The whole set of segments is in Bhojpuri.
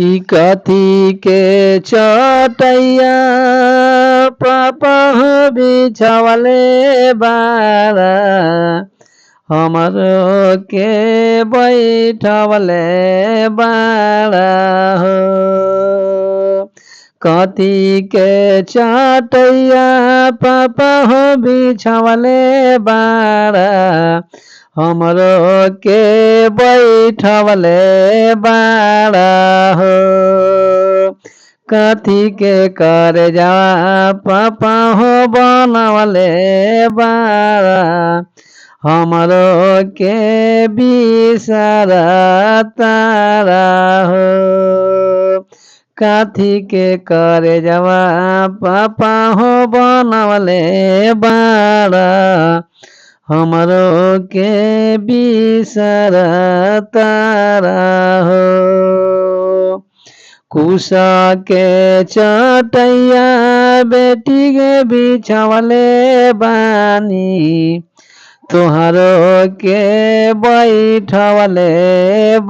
ई कथी के चटैया पापा बिछवले बाड़ा हमरो के बैठवले बाड़ा हो। कथी के चटैया पापा हो बिछवले बाड़ा हमरो के बैठवले बाड़ा हो। कथी के कर जा पापा हो बनवले बाड़ा हमरो के बिसरतारा हो। कथी के कर जवा पापा हो बनवले बाड़ा हमरो के बिसरतारा हो। कुसा के चटैया बेटी के बिछवले बानी तोहरो के बैठवले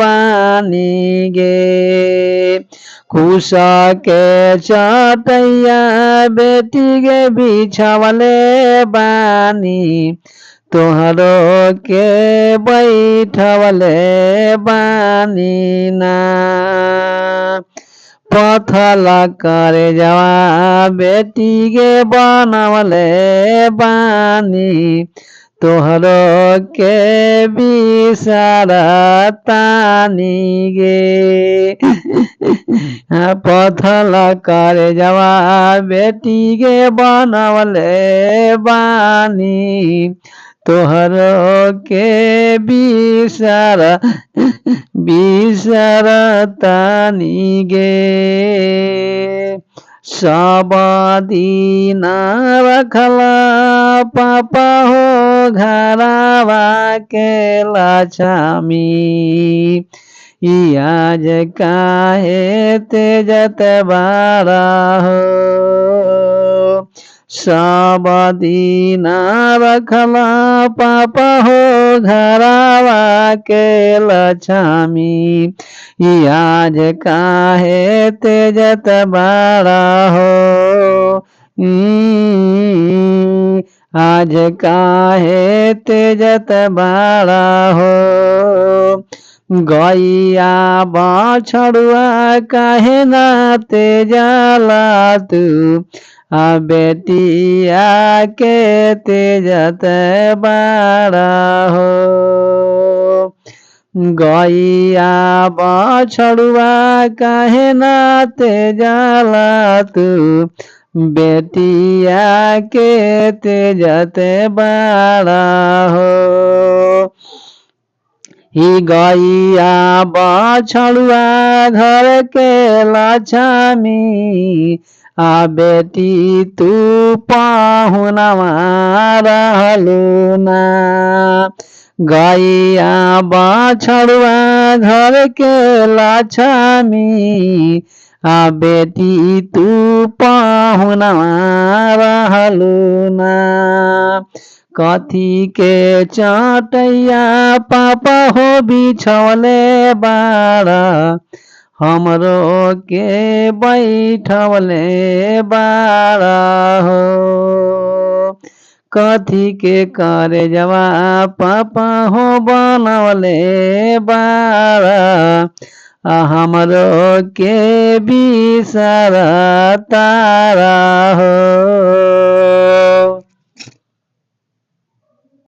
बानी गे। कुसा के चटैया बेटी के बिछवले बानी तोहरो के बैठवले बानी ना। पथला करे जवा बेटी के बनवले बानी तोहरो के बिसरतानी गे। पथला करे जवा बेटी के बनवले बानी तोहरो के बिसरतानी गे। सब दिन रखला पापा हो घरवा के लक्ष्मी आज काहे तेजत बाड़ा हो। सब दिन रखला पापा हो घरवा के लक्ष्मी आज काहे तेजत बाड़ा हो। आज काहे तेजत बाड़ा हो। गैया बछड़ुआ काहे ना तेजला तू बेटिया के तेजत बाड़ा हो। गैया बछड़ुआ काहे ना तेजला तू बेटिया के तेजत बाड़ा हो। ही गैया बछड़ुआ घर के लक्ष्मी बेटी तू पाहुनवा रहलू ना। गैया बछड़ुआ घर के लक्ष्मी बेटी तू पाहुनवा रहलू ना। कथी के चटैया पापा हो बिछवले बाड़ा हमरो के बैठवले बाड़ा हो। कथी के करे जवा पापा हो बनवले बाड़ा हमरो के बिसरतारा हो।